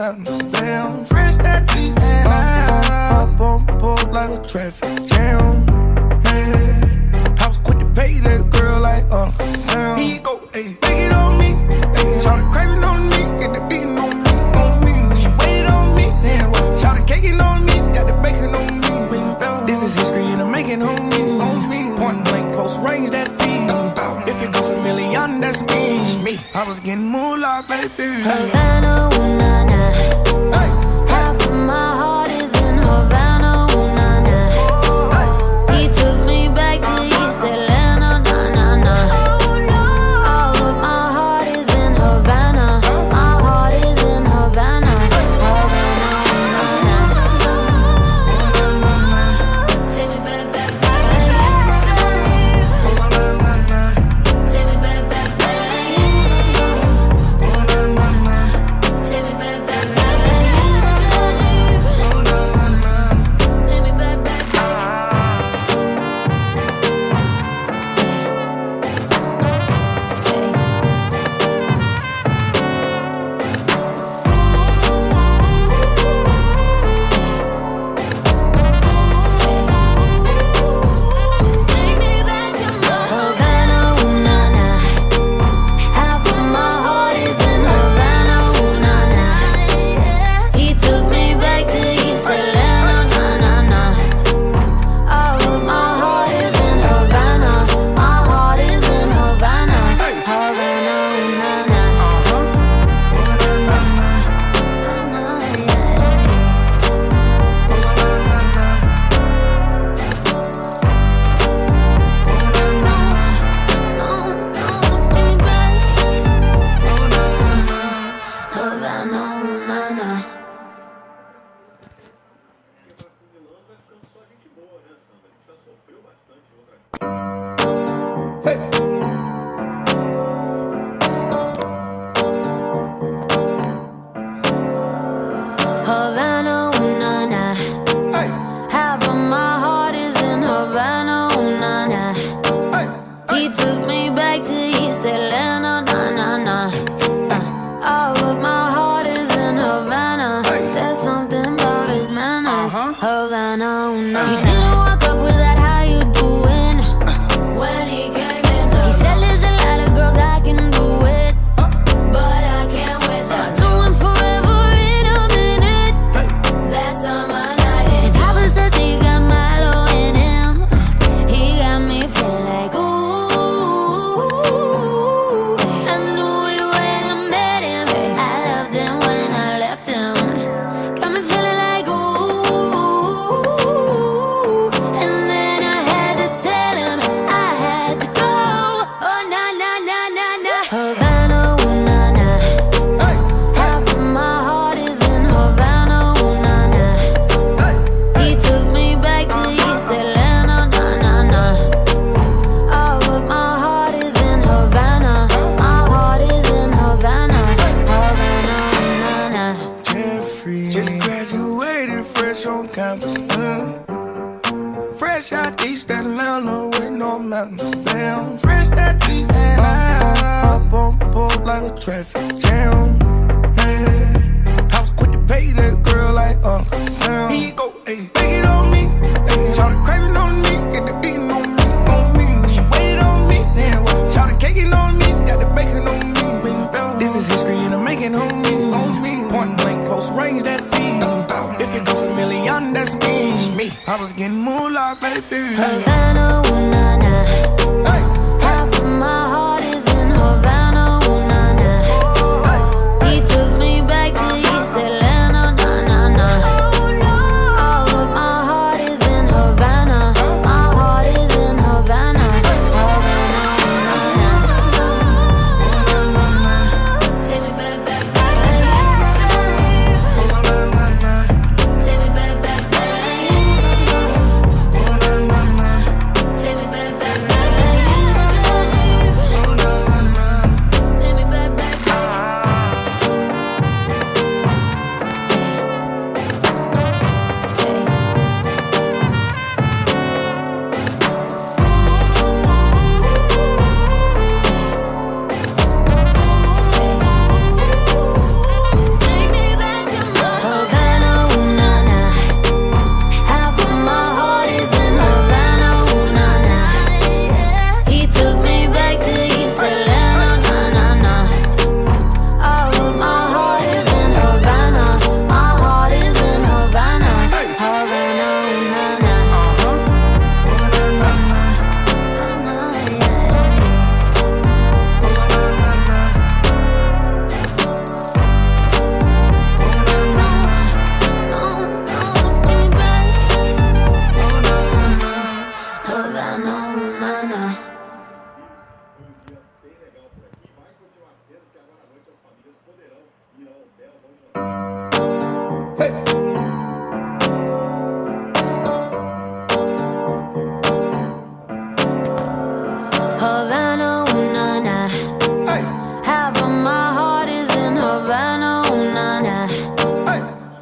mountains. Damn, fresh that beach and up on board like a traffic jam. Man, I was quick to pay that girl like Uncle Sam. He go, ayy, take it on me. Ayy, shout the craving on me, get the beating on me. She waited on me, damn, shout the caking on me, got the bacon on me. This is history and I'm making on me. Point blank, close range, that feed. If it goes a million, that's me. I was getting moolah, baby. Havana, ooh, nah, nah. Half of my heart is in Havana, ooh, nah, nah. He took me back to East Atlanta, nah, nah, nah. All of my heart is in Havana. My heart is in Havana. Havana, ooh, nah, nah. Take me back, back, back. Take me back, back, back. Take me back, back, back. Take me back, back, Havana, ooh, nah, nah. Half of my heart is in Havana, ooh, nah, nah. He took me back to East Atlanta, nah, nah, nah. All of my heart is in Havana. My heart is in Havana. Havana, ooh, nah, nah. Havana, ooh, nah, nah. Havana, ooh, nah, nah. Half of my heart is in Havana, ooh, nah, nah. He took me back to East Atlanta, nah, nah, nah. All of my heart is in Havana. There's something about his manners. Havana, ooh, nah. He didn't walk up with that, how you doing? When he came in, he said there's a lot of girls I can do it, but I can't with them. I'll do him forever in a minute. That's on my night. And Papa says he got Milo in him. He got me feeling like ooh. I knew it when I met him. I loved him when I left him. Got me feeling like ooh. And then I had to tell him I had to go. Oh, nah, nah, nah, nah, nah. Havana, ooh, nah, nah. Half of my heart is in Havana, ooh, nah, nah. He took me back to East Atlanta, nah, nah, nah. All of my heart is in Havana. My heart is in Havana. Havana, ooh, nah, nah. Jeffrey just graduated fresh on campus. Fresh out East Atlanta with no mountains. Damn, fresh that beach and up on board like a traffic jam. Man, I was quick to pay that girl like Uncle Sam. He go, ayy, take it on me. Ayy, shout the craving on me, get the beating on me. She waited on me, damn, shout the caking on me, got the bacon on me. This is history and I'm making on me. Point blank, close range, that feed. If it goes a million, that's me. I was getting moolah, baby. Havana, ooh, nah, nah. Half of my heart is in Havana, ooh, nah, nah. He took me back to East Atlanta, nah, nah, nah. All of my heart is in Havana. My heart is in Havana. Havana, ooh, nah, nah. Take me back, back, back. Take me back, back, back. Take me back,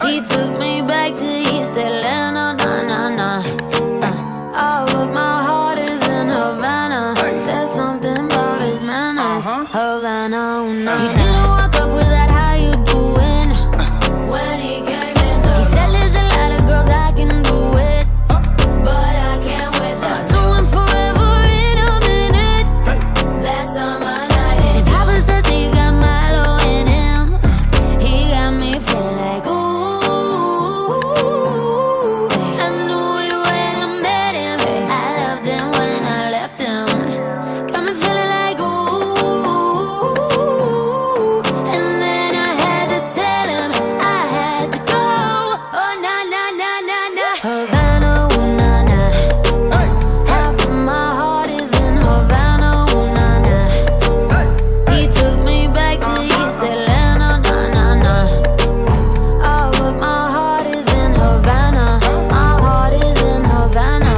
He took me back to East Atlanta, nah, nah, nah. Oh, but my heart is in Havana. There's something about his manners, Havana, ooh, nah. He didn't walk up with that, how you doing? When he came in, he said there's a lot of girls I can do it, but I can't with them. Doing forever in a minute. That's on my night. And Papa says he got Milo in him. He got me feeling like ooh. I knew it when I met him. I loved him when I left him. Got me feeling like ooh. And then I had to tell him I had to go. Oh na na na na na. Havana, ooh na na. Half of my heart is in Havana, ooh na na. He took me back to East Atlanta, nah nah nah. Oh, but my heart is in Havana. My heart is in Havana,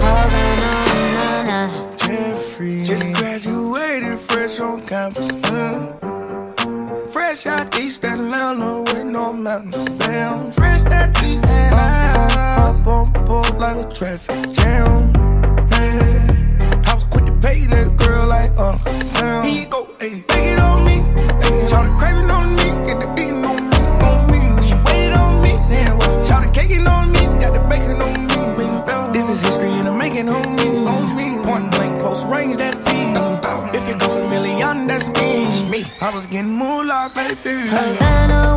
Havana, nah nah. Jeffrey just graduated fresh on campus. Fresh out East Atlanta with no mountains. Damn, fresh out East Atlanta. Up on board like a traffic jam. Yeah. I was quick to pay that girl like Uncle Sam. Here you go, ayy, take it on me. Shout the craving on me, get the beating on me, on me. She waited on me, yeah, well, shout the caking on me, got the bacon on me. This is history in the making on me, on me. Point blank, close range, that beat. If it goes a million, that's me. I was getting moolah, baby. Havana,